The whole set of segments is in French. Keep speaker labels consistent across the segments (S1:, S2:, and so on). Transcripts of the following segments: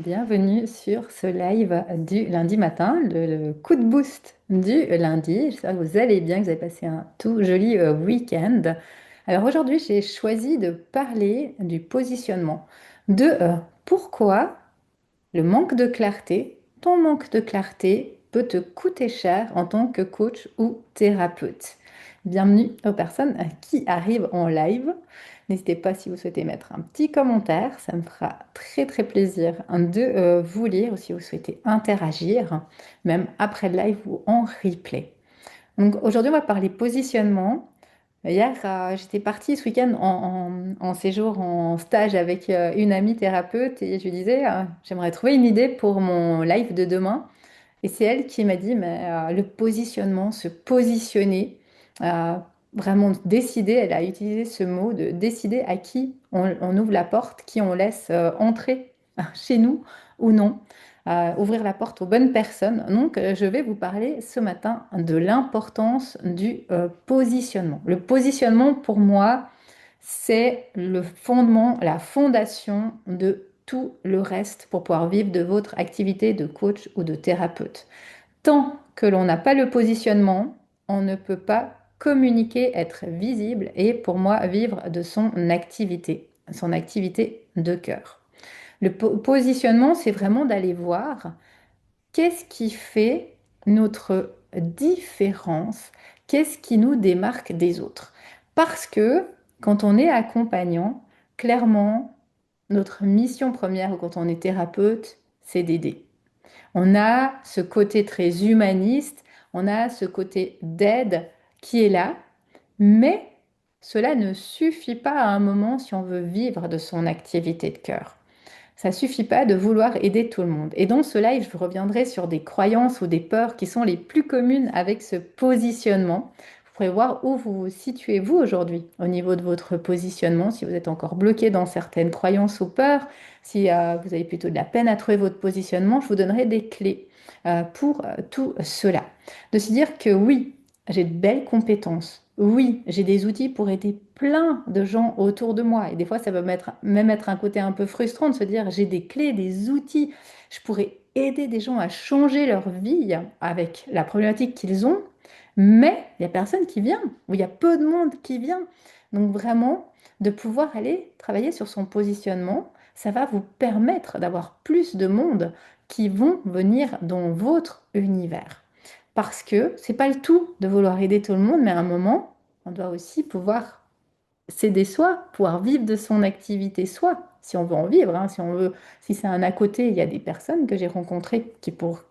S1: Bienvenue sur ce live du lundi matin, le coup de boost du lundi. J'espère que vous allez bien, que vous avez passé un tout joli week-end. Alors aujourd'hui, j'ai choisi de parler du positionnement, de pourquoi le manque de clarté, ton manque de clarté peut te coûter cher en tant que coach ou thérapeute. Bienvenue aux personnes qui arrivent en live. N'hésitez pas si vous souhaitez mettre un petit commentaire, ça me fera très très plaisir de vous lire ou si vous souhaitez interagir, même après le live ou en replay. Donc aujourd'hui, on va parler positionnement. Hier, j'étais partie ce week-end en séjour, en stage avec une amie thérapeute et je lui disais, j'aimerais trouver une idée pour mon live de demain. Et c'est elle qui m'a dit, mais le positionnement, se positionner, euh, vraiment décider, elle a utilisé ce mot de décider à qui on ouvre la porte, qui on laisse entrer chez nous ou non, ouvrir la porte aux bonnes personnes. Donc, je vais vous parler ce matin de l'importance du positionnement. Le positionnement, pour moi, c'est le fondement, la fondation de tout le reste pour pouvoir vivre de votre activité de coach ou de thérapeute. Tant que l'on n'a pas le positionnement, on ne peut pas communiquer, être visible et pour moi vivre de son activité de cœur. Le positionnement, c'est vraiment d'aller voir qu'est-ce qui fait notre différence, qu'est-ce qui nous démarque des autres. Parce que quand on est accompagnant, clairement, notre mission première, ou quand on est thérapeute, c'est d'aider. On a ce côté très humaniste, on a ce côté d'aide qui est là, mais cela ne suffit pas à un moment si on veut vivre de son activité de cœur. Ça suffit pas de vouloir aider tout le monde. Et dans ce live, je reviendrai sur des croyances ou des peurs qui sont les plus communes avec ce positionnement. Vous pourrez voir où vous vous situez vous aujourd'hui au niveau de votre positionnement, si vous êtes encore bloqué dans certaines croyances ou peurs, si vous avez plutôt de la peine à trouver votre positionnement, je vous donnerai des clés pour tout cela. De se dire que oui, j'ai de belles compétences. Oui, j'ai des outils pour aider plein de gens autour de moi. Et des fois, ça peut même être un côté un peu frustrant de se dire, j'ai des clés, des outils. Je pourrais aider des gens à changer leur vie avec la problématique qu'ils ont, mais il n'y a personne qui vient, ou il y a peu de monde qui vient. Donc vraiment, de pouvoir aller travailler sur son positionnement, ça va vous permettre d'avoir plus de monde qui vont venir dans votre univers. Parce que c'est pas le tout de vouloir aider tout le monde, mais à un moment, on doit aussi pouvoir s'aider soi, pouvoir vivre de son activité soi, si on veut en vivre, hein, si on veut, si c'est un à côté, il y a des personnes que j'ai rencontrées qui pour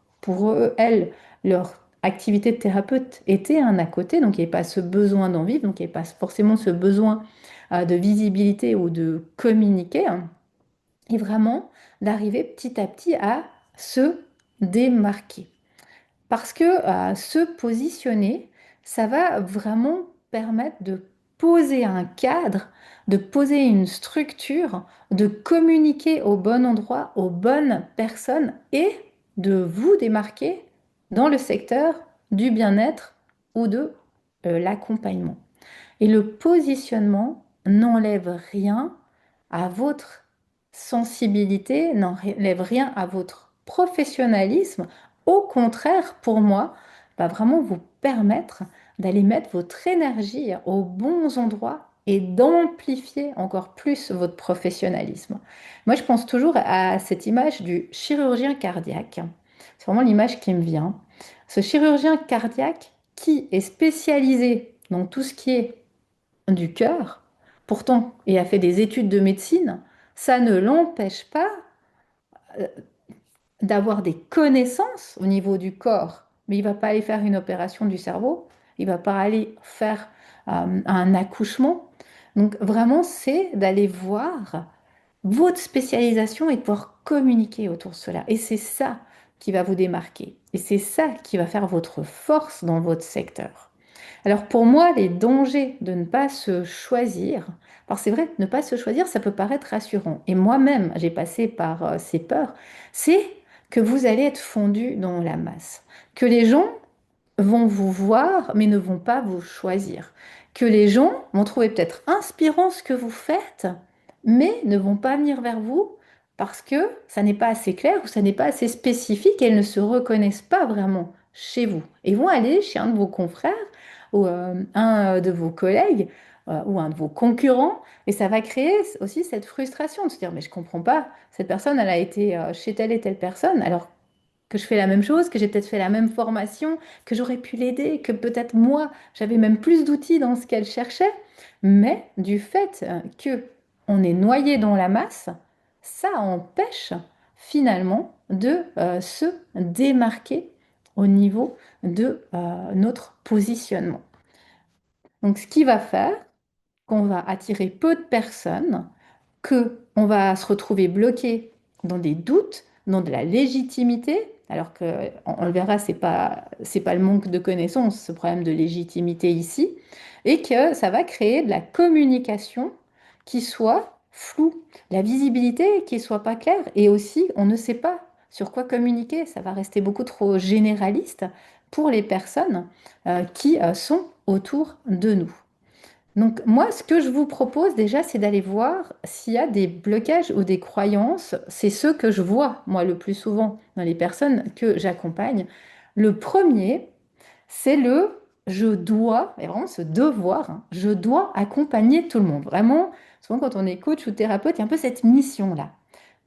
S1: eux, elles, leur activité de thérapeute était un à côté, donc il n'y avait pas ce besoin d'en vivre, donc il n'y avait pas forcément ce besoin de visibilité ou de communiquer, hein, et vraiment d'arriver petit à petit à se démarquer. Parce que se positionner, ça va vraiment permettre de poser un cadre, de poser une structure, de communiquer au bon endroit, aux bonnes personnes et de vous démarquer dans le secteur du bien-être ou de l'accompagnement. Et le positionnement n'enlève rien à votre sensibilité, n'enlève rien à votre professionnalisme. Au contraire, pour moi, va vraiment vous permettre d'aller mettre votre énergie aux bons endroits et d'amplifier encore plus votre professionnalisme. Moi, je pense toujours à cette image du chirurgien cardiaque. C'est vraiment l'image qui me vient. Ce chirurgien cardiaque qui est spécialisé dans tout ce qui est du cœur, pourtant, et a fait des études de médecine, ça ne l'empêche pas euh, d'avoir des connaissances au niveau du corps. Mais il ne va pas aller faire une opération du cerveau, il ne va pas aller faire un accouchement. Donc vraiment, c'est d'aller voir votre spécialisation et de pouvoir communiquer autour de cela. Et c'est ça qui va vous démarquer. Et c'est ça qui va faire votre force dans votre secteur. Alors pour moi, les dangers de ne pas se choisir, alors c'est vrai, ne pas se choisir, ça peut paraître rassurant. Et moi-même, j'ai passé par ces peurs, c'est que vous allez être fondu dans la masse, que les gens vont vous voir, mais ne vont pas vous choisir, que les gens vont trouver peut-être inspirant ce que vous faites, mais ne vont pas venir vers vous parce que ça n'est pas assez clair ou ça n'est pas assez spécifique et elles ne se reconnaissent pas vraiment chez vous. Et vont aller chez un de vos confrères ou un de vos collègues ou un de vos concurrents et ça va créer aussi cette frustration de se dire, mais je comprends pas, cette personne, elle a été chez telle et telle personne, alors que je fais la même chose, que j'ai peut-être fait la même formation, que j'aurais pu l'aider, que peut-être moi, j'avais même plus d'outils dans ce qu'elle cherchait. Mais du fait que on est noyé dans la masse, ça empêche finalement de se démarquer au niveau de notre positionnement. Donc, ce qui va faire qu'on va attirer peu de personnes, que on va se retrouver bloqué dans des doutes, dans de la légitimité, alors que on le verra, c'est pas le manque de connaissances, ce problème de légitimité ici, et que ça va créer de la communication qui soit floue, la visibilité qui soit pas claire, et aussi on ne sait pas sur quoi communiquer, ça va rester beaucoup trop généraliste pour les personnes qui sont autour de nous. Donc moi, ce que je vous propose déjà, c'est d'aller voir s'il y a des blocages ou des croyances. C'est ceux que je vois, moi, le plus souvent dans les personnes que j'accompagne. Le premier, c'est le je dois, et vraiment ce devoir, hein, je dois accompagner tout le monde. Vraiment, souvent quand on est coach ou thérapeute, il y a un peu cette mission-là.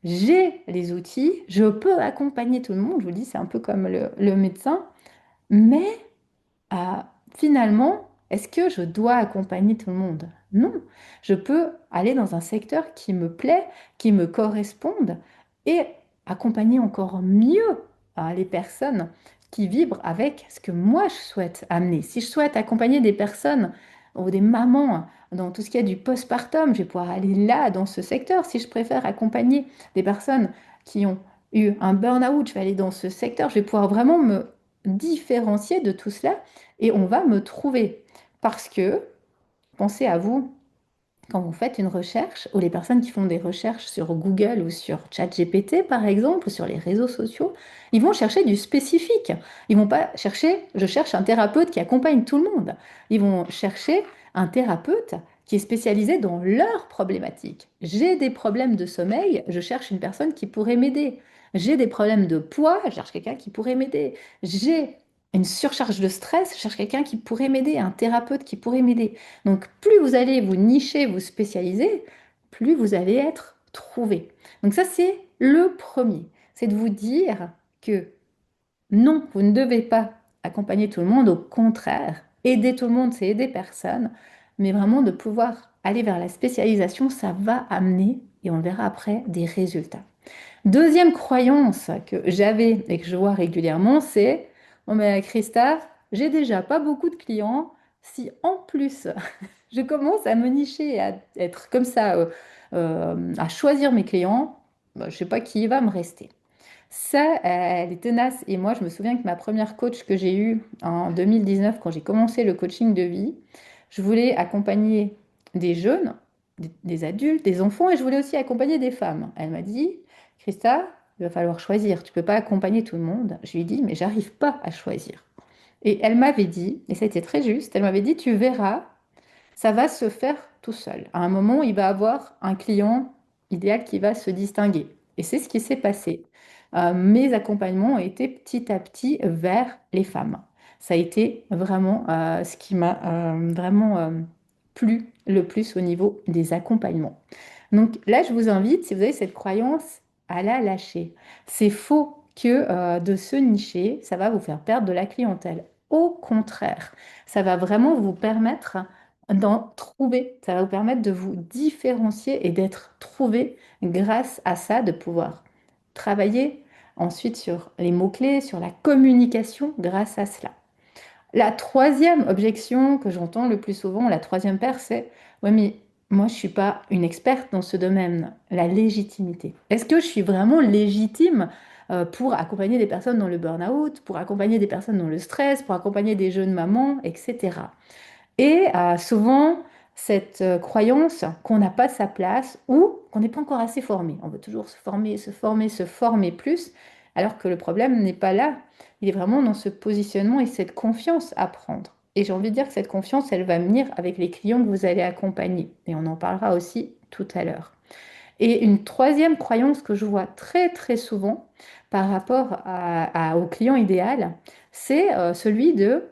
S1: J'ai les outils, je peux accompagner tout le monde. Je vous dis, c'est un peu comme le médecin, mais finalement, est-ce que je dois accompagner tout le monde? Non, je peux aller dans un secteur qui me plaît, qui me corresponde et accompagner encore mieux les personnes qui vibrent avec ce que moi je souhaite amener. Si je souhaite accompagner des personnes ou des mamans dans tout ce qui est du postpartum, je vais pouvoir aller là, dans ce secteur. Si je préfère accompagner des personnes qui ont eu un burn-out, je vais aller dans ce secteur. Je vais pouvoir vraiment me différencier de tout cela et on va me trouver. Parce que, pensez à vous, quand vous faites une recherche, ou les personnes qui font des recherches sur Google ou sur ChatGPT, par exemple, ou sur les réseaux sociaux, ils vont chercher du spécifique. Ils vont pas chercher, je cherche un thérapeute qui accompagne tout le monde. Ils vont chercher un thérapeute qui est spécialisé dans leurs problématiques. J'ai des problèmes de sommeil, je cherche une personne qui pourrait m'aider. J'ai des problèmes de poids, je cherche quelqu'un qui pourrait m'aider. J'ai une surcharge de stress, je cherche quelqu'un qui pourrait m'aider, un thérapeute qui pourrait m'aider. Donc, plus vous allez vous nicher, vous spécialiser, plus vous allez être trouvé. Donc ça, c'est le premier. C'est de vous dire que non, vous ne devez pas accompagner tout le monde. Au contraire, aider tout le monde, c'est aider personne. Mais vraiment de pouvoir aller vers la spécialisation, ça va amener, et on le verra après, des résultats. Deuxième croyance que j'avais et que je vois régulièrement, c'est, oh mais Christa, j'ai déjà pas beaucoup de clients. Si en plus je commence à me nicher, à être comme ça, à choisir mes clients, bah, je ne sais pas qui va me rester. Ça, elle est tenace. Et moi, je me souviens que ma première coach que j'ai eue en 2019, quand j'ai commencé le coaching de vie, je voulais accompagner des jeunes, des adultes, des enfants, et je voulais aussi accompagner des femmes. Elle m'a dit, Christa, il va falloir choisir. Tu ne peux pas accompagner tout le monde. Je lui ai dit, mais j'arrive pas à choisir. Et elle m'avait dit, et ça a été très juste, elle m'avait dit, tu verras, ça va se faire tout seul. À un moment, il va avoir un client idéal qui va se distinguer. Et c'est ce qui s'est passé. Mes accompagnements ont été petit à petit vers les femmes. Ça a été vraiment ce qui m'a vraiment plu le plus au niveau des accompagnements. Donc là, je vous invite, si vous avez cette croyance, à la lâcher. C'est faux que de se nicher, ça va vous faire perdre de la clientèle. Au contraire, ça va vraiment vous permettre d'en trouver. Ça va vous permettre de vous différencier et d'être trouvé grâce à ça, de pouvoir travailler ensuite sur les mots-clés, sur la communication grâce à cela. La troisième objection que j'entends le plus souvent, la troisième paire, c'est ouais, mais moi, je ne suis pas une experte dans ce domaine, la légitimité. Est-ce que je suis vraiment légitime pour accompagner des personnes dans le burn-out, pour accompagner des personnes dans le stress, pour accompagner des jeunes mamans, etc. Et souvent, cette croyance qu'on n'a pas sa place ou qu'on n'est pas encore assez formé. On veut toujours se former, se former, se former plus, alors que le problème n'est pas là. Il est vraiment dans ce positionnement et cette confiance à prendre. Et j'ai envie de dire que cette confiance, elle va venir avec les clients que vous allez accompagner. Et on en parlera aussi tout à l'heure. Et une troisième croyance que je vois très très souvent par rapport au client idéal, c'est celui de,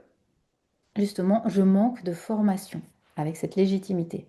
S1: justement, je manque de formation avec cette légitimité.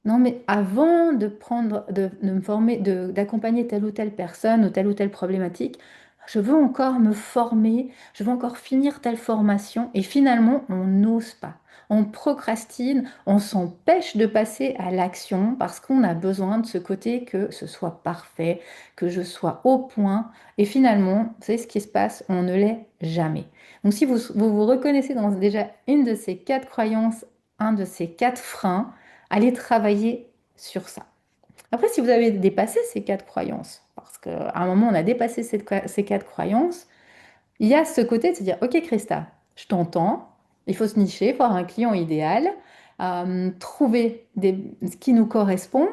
S1: Non, mais avant de prendre, de me former, d'accompagner telle ou telle personne ou telle problématique, je veux encore me former, je veux encore finir telle formation, et finalement, on n'ose pas. On procrastine, on s'empêche de passer à l'action parce qu'on a besoin de ce côté que ce soit parfait, que je sois au point, et finalement, vous savez ce qui se passe, on ne l'est jamais. Donc si vous reconnaissez dans déjà une de ces quatre croyances, un de ces quatre freins, allez travailler sur ça. Après, si vous avez dépassé ces quatre croyances, parce qu'à un moment, on a dépassé ces quatre croyances, il y a ce côté de se dire, OK, Christa, je t'entends, il faut se nicher, voir un client idéal, trouver ce qui nous correspond,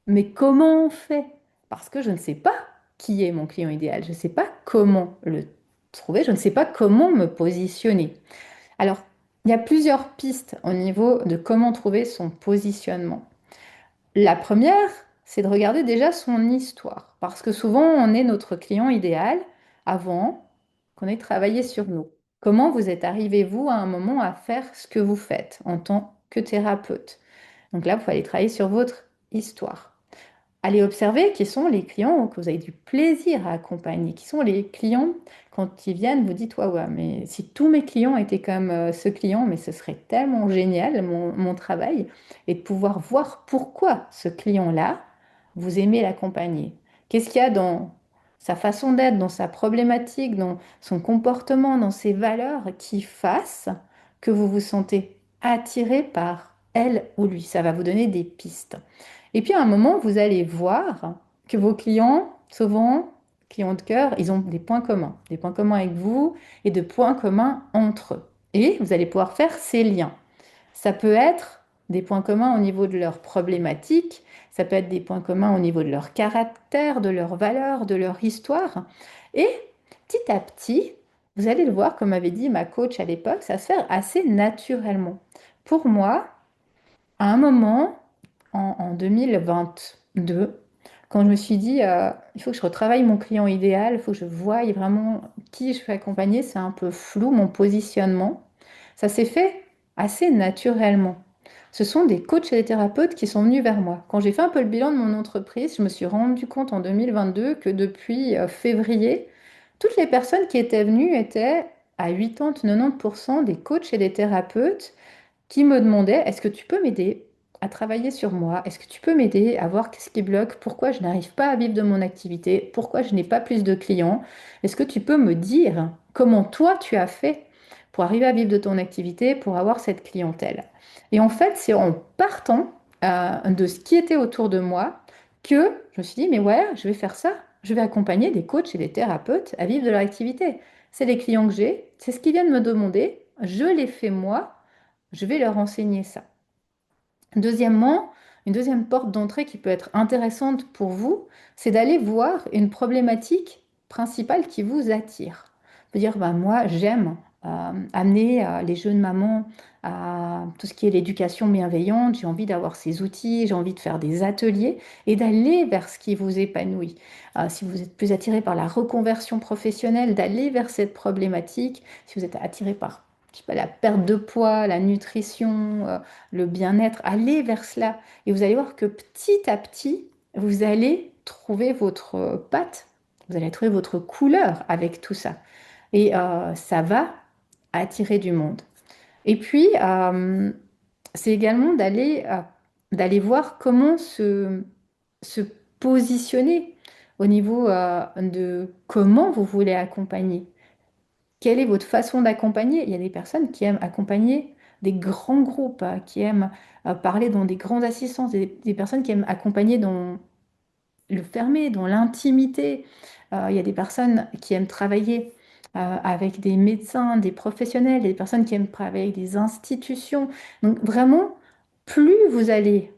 S1: mais comment on fait? Parce que je ne sais pas qui est mon client idéal, je ne sais pas comment le trouver, je ne sais pas comment me positionner. Alors, il y a plusieurs pistes au niveau de comment trouver son positionnement. La première, c'est de regarder déjà son histoire, parce que souvent on est notre client idéal avant qu'on ait travaillé sur nous. Comment vous êtes arrivé, vous, à un moment à faire ce que vous faites en tant que thérapeute? Donc là, vous allez travailler sur votre histoire. Allez observer qui sont les clients que vous avez du plaisir à accompagner, qui sont les clients quand ils viennent, vous dites, ouais, ouais, mais si tous mes clients étaient comme ce client, mais ce serait tellement génial mon travail, et de pouvoir voir pourquoi ce client-là, vous aimez l'accompagner. Qu'est-ce qu'il y a dans sa façon d'être, dans sa problématique, dans son comportement, dans ses valeurs qui fassent que vous vous sentez attiré par elle ou lui. Ça va vous donner des pistes. Et puis à un moment, vous allez voir que vos clients, souvent, clients de cœur, ils ont des points communs avec vous et de points communs entre eux. Et vous allez pouvoir faire ces liens. Ça peut être des points communs au niveau de leurs problématiques, ça peut être des points communs au niveau de leur caractère, de leurs valeurs, de leur histoire. Et petit à petit, vous allez le voir, comme avait dit ma coach à l'époque, ça se fait assez naturellement. Pour moi, à un moment, en 2022, quand je me suis dit, il faut que je retravaille mon client idéal, il faut que je voie vraiment qui je vais accompagner, c'est un peu flou mon positionnement. Ça s'est fait assez naturellement. Ce sont des coachs et des thérapeutes qui sont venus vers moi. Quand j'ai fait un peu le bilan de mon entreprise, je me suis rendu compte en 2022 que depuis février, toutes les personnes qui étaient venues étaient à 80-90% des coachs et des thérapeutes qui me demandait, est-ce que tu peux m'aider à travailler sur moi? Est-ce que tu peux m'aider à voir qu'est-ce qui bloque? Pourquoi je n'arrive pas à vivre de mon activité? Pourquoi je n'ai pas plus de clients? Est-ce que tu peux me dire comment toi tu as fait pour arriver à vivre de ton activité, pour avoir cette clientèle? Et en fait, c'est en partant de ce qui était autour de moi que je me suis dit, mais ouais, je vais faire ça. Je vais accompagner des coachs et des thérapeutes à vivre de leur activité. C'est les clients que j'ai, c'est ce qu'ils viennent me demander, je les fais moi, je vais leur enseigner ça. Deuxièmement, une deuxième porte d'entrée qui peut être intéressante pour vous, c'est d'aller voir une problématique principale qui vous attire. Vous dire, bah, moi, j'aime amener les jeunes mamans à tout ce qui est l'éducation bienveillante, j'ai envie d'avoir ces outils, j'ai envie de faire des ateliers et d'aller vers ce qui vous épanouit. Si vous êtes plus attiré par la reconversion professionnelle, d'aller vers cette problématique. Si vous êtes attiré par je sais pas, la perte de poids, la nutrition, le bien-être, allez vers cela. Et vous allez voir que petit à petit, vous allez trouver votre patte, vous allez trouver votre couleur avec tout ça. Et ça va attirer du monde. Et puis, c'est également d'aller voir comment se positionner au niveau de comment vous voulez accompagner. Quelle est votre façon d'accompagner? Il y a des personnes qui aiment accompagner des grands groupes, qui aiment parler dans des grandes assistances, des personnes qui aiment accompagner dans le fermé, dans l'intimité. Il y a des personnes qui aiment travailler avec des médecins, des professionnels, des personnes qui aiment travailler avec des institutions. Donc vraiment, plus vous allez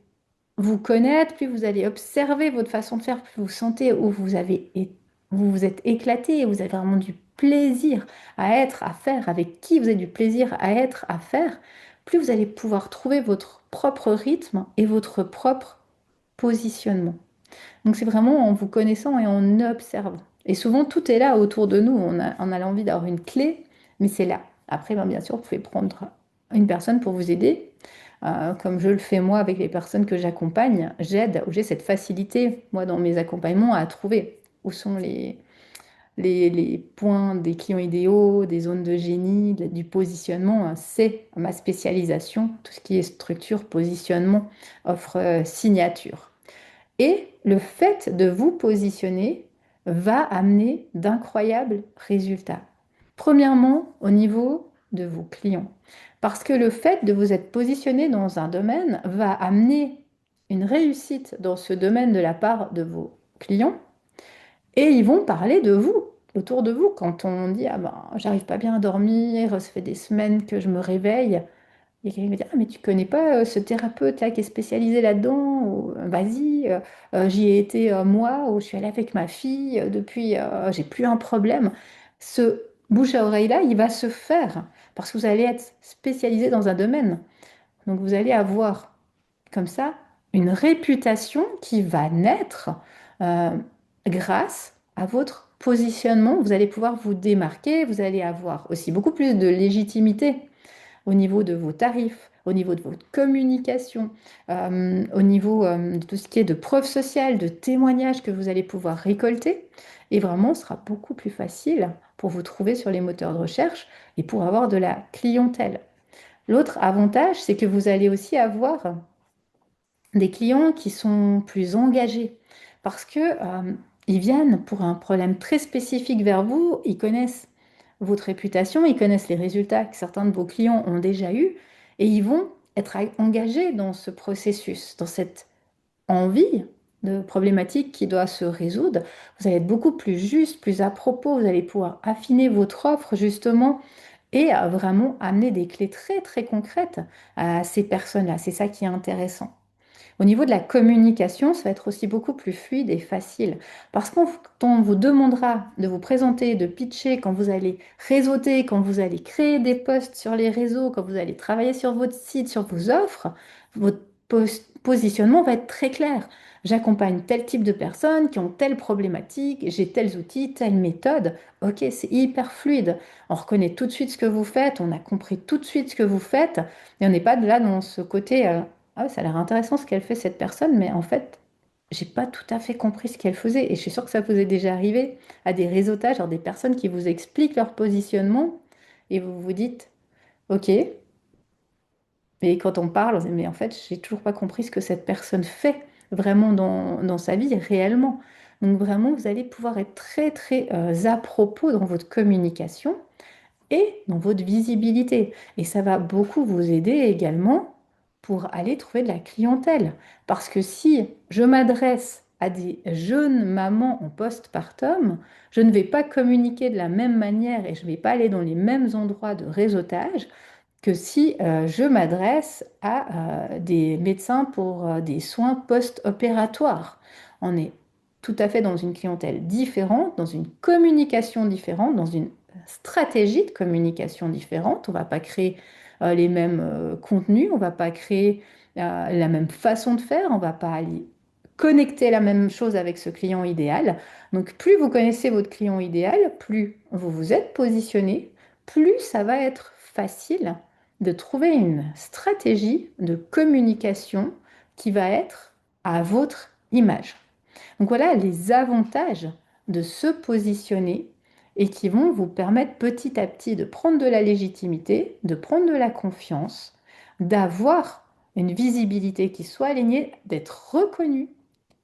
S1: vous connaître, plus vous allez observer votre façon de faire, plus vous sentez où vous vous êtes éclaté, vous avez vraiment du plaisir à être, à faire, avec qui vous avez du plaisir à être, à faire, plus vous allez pouvoir trouver votre propre rythme et votre propre positionnement. Donc c'est vraiment en vous connaissant et en observant. Et souvent, tout est là autour de nous. On a l'envie d'avoir une clé, mais c'est là. Après, ben, bien sûr, vous pouvez prendre une personne pour vous aider. Comme je le fais moi avec les personnes que j'accompagne, j'aide, ou j'ai cette facilité, moi, dans mes accompagnements, à trouver où sont les points des clients idéaux, des zones de génie, du positionnement. C'est ma spécialisation, tout ce qui est structure, positionnement, offre, signature. Et le fait de vous positionner va amener d'incroyables résultats. Premièrement, au niveau de vos clients. Parce que le fait de vous être positionné dans un domaine va amener une réussite dans ce domaine de la part de vos clients et ils vont parler de vous, autour de vous. Quand on dit, ah ben, j'arrive pas bien à dormir, ça fait des semaines que je me réveille, il y a quelqu'un qui va dire, ah, mais tu connais pas ce thérapeute là qui est spécialisé là-dedans, ou vas-y, j'y ai été moi, ou je suis allée avec ma fille, depuis, j'ai plus un problème. Ce bouche à oreille là, il va se faire parce que vous allez être spécialisé dans un domaine. Donc vous allez avoir comme ça une réputation qui va naître euh, grâce à votre positionnement. Vous allez pouvoir vous démarquer, vous allez avoir aussi beaucoup plus de légitimité au niveau de vos tarifs, au niveau de votre communication, au niveau de tout ce qui est de preuves sociales, de témoignages que vous allez pouvoir récolter. Et vraiment, ce sera beaucoup plus facile pour vous trouver sur les moteurs de recherche et pour avoir de la clientèle. L'autre avantage, c'est que vous allez aussi avoir des clients qui sont plus engagés parce que ils viennent pour un problème très spécifique vers vous, ils connaissent votre réputation, ils connaissent les résultats que certains de vos clients ont déjà eus et ils vont être engagés dans ce processus, dans cette envie de problématique qui doit se résoudre. Vous allez être beaucoup plus juste, plus à propos, vous allez pouvoir affiner votre offre justement et vraiment amener des clés très très concrètes à ces personnes-là. C'est ça qui est intéressant. Au niveau de la communication, ça va être aussi beaucoup plus fluide et facile. Parce qu'on quand on vous demandera de vous présenter, de pitcher, quand vous allez réseauter, quand vous allez créer des posts sur les réseaux, quand vous allez travailler sur votre site, sur vos offres, votre positionnement va être très clair. J'accompagne tel type de personnes qui ont telle problématique, j'ai tels outils, telle méthode. Ok, c'est hyper fluide. On reconnaît tout de suite ce que vous faites, on a compris tout de suite ce que vous faites, et on n'est pas là dans ce côté ah ouais, ça a l'air intéressant ce qu'elle fait cette personne, mais en fait, j'ai pas tout à fait compris ce qu'elle faisait. Et je suis sûre que ça vous est déjà arrivé à des réseautages, genre des personnes qui vous expliquent leur positionnement et vous vous dites, OK, et quand on parle, on se dit, mais en fait, j'ai toujours pas compris ce que cette personne fait vraiment dans sa vie réellement. Donc vraiment, vous allez pouvoir être très très à propos dans votre communication et dans votre visibilité. Et ça va beaucoup vous aider également pour aller trouver de la clientèle. Parce que si je m'adresse à des jeunes mamans en postpartum, je ne vais pas communiquer de la même manière et je ne vais pas aller dans les mêmes endroits de réseautage que si je m'adresse à des médecins pour des soins post-opératoires. On est tout à fait dans une clientèle différente, dans une communication différente, dans une stratégie de communication différente. On ne va pas créer les mêmes contenus, on ne va pas créer la même façon de faire, on ne va pas aller connecter la même chose avec ce client idéal. Donc plus vous connaissez votre client idéal, plus vous vous êtes positionné, plus ça va être facile de trouver une stratégie de communication qui va être à votre image. Donc voilà les avantages de se positionner et qui vont vous permettre petit à petit de prendre de la légitimité, de prendre de la confiance, d'avoir une visibilité qui soit alignée, d'être reconnu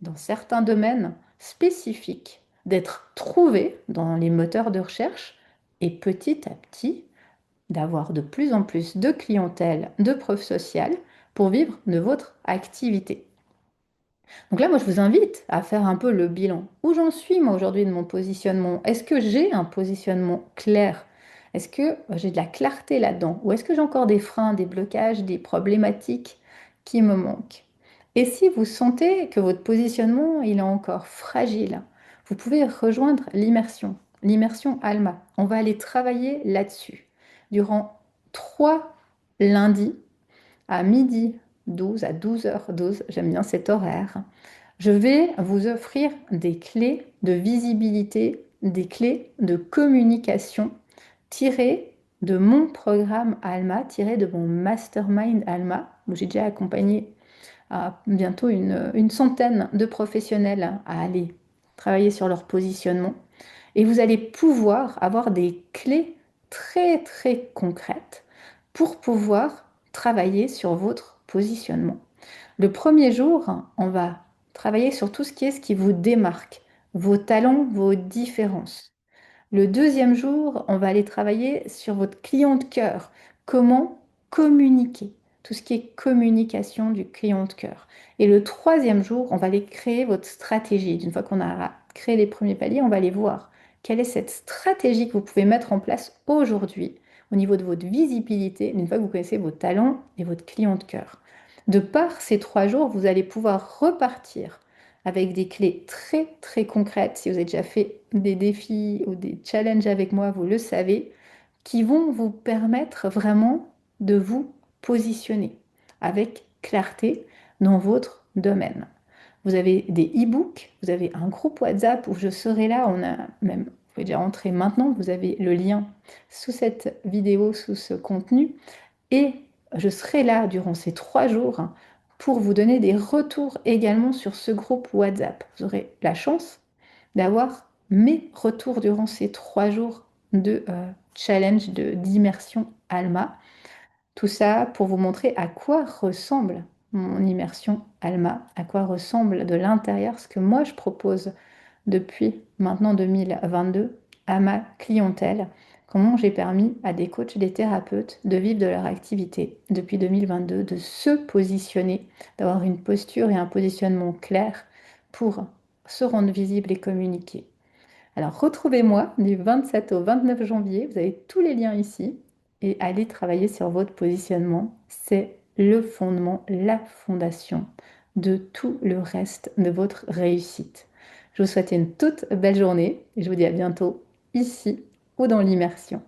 S1: dans certains domaines spécifiques, d'être trouvé dans les moteurs de recherche et petit à petit d'avoir de plus en plus de clientèle, de preuves sociales pour vivre de votre activité. Donc là, moi, je vous invite à faire un peu le bilan. Où j'en suis, moi, aujourd'hui, de mon positionnement? Est-ce que j'ai un positionnement clair? Est-ce que j'ai de la clarté là-dedans? Ou est-ce que j'ai encore des freins, des blocages, des problématiques qui me manquent? Et si vous sentez que votre positionnement, il est encore fragile, vous pouvez rejoindre l'immersion Alma. On va aller travailler là-dessus durant 3 lundis à midi 12 à 12h12. J'aime bien cet horaire. Je vais vous offrir des clés de visibilité, des clés de communication tirées de mon programme Alma, tirées de mon mastermind Alma, où j'ai déjà accompagné bientôt une centaine de professionnels à aller travailler sur leur positionnement. Et vous allez pouvoir avoir des clés très très concrètes pour pouvoir travailler sur votre positionnement. Le premier jour, on va travailler sur tout ce qui vous démarque, vos talents, vos différences. Le deuxième jour, on va aller travailler sur votre client de cœur. Comment communiquer? Tout ce qui est communication du client de cœur. Et le troisième jour, on va aller créer votre stratégie. Une fois qu'on a créé les premiers paliers, on va aller voir quelle est cette stratégie que vous pouvez mettre en place aujourd'hui au niveau de votre visibilité, une fois que vous connaissez vos talents et votre client de cœur. De par ces 3 jours, vous allez pouvoir repartir avec des clés très très concrètes. Si vous avez déjà fait des défis ou des challenges avec moi, vous le savez, qui vont vous permettre vraiment de vous positionner avec clarté dans votre domaine. Vous avez des e-books, vous avez un groupe WhatsApp où je serai là, on a même, vous pouvez déjà rentrer maintenant, vous avez le lien sous cette vidéo, sous ce contenu, et je serai là durant ces 3 jours pour vous donner des retours également sur ce groupe WhatsApp. Vous aurez la chance d'avoir mes retours durant ces 3 jours de challenge, d'immersion Alma. Tout ça pour vous montrer à quoi ressemble mon immersion Alma, à quoi ressemble de l'intérieur ce que moi je propose depuis maintenant 2022 à ma clientèle, comment j'ai permis à des coachs et des thérapeutes de vivre de leur activité depuis 2022, de se positionner, d'avoir une posture et un positionnement clair pour se rendre visible et communiquer. Alors retrouvez-moi du 27 au 29 janvier, vous avez tous les liens ici, et allez travailler sur votre positionnement. C'est le fondement, la fondation de tout le reste de votre réussite. Je vous souhaite une toute belle journée et je vous dis à bientôt ici ou dans l'immersion.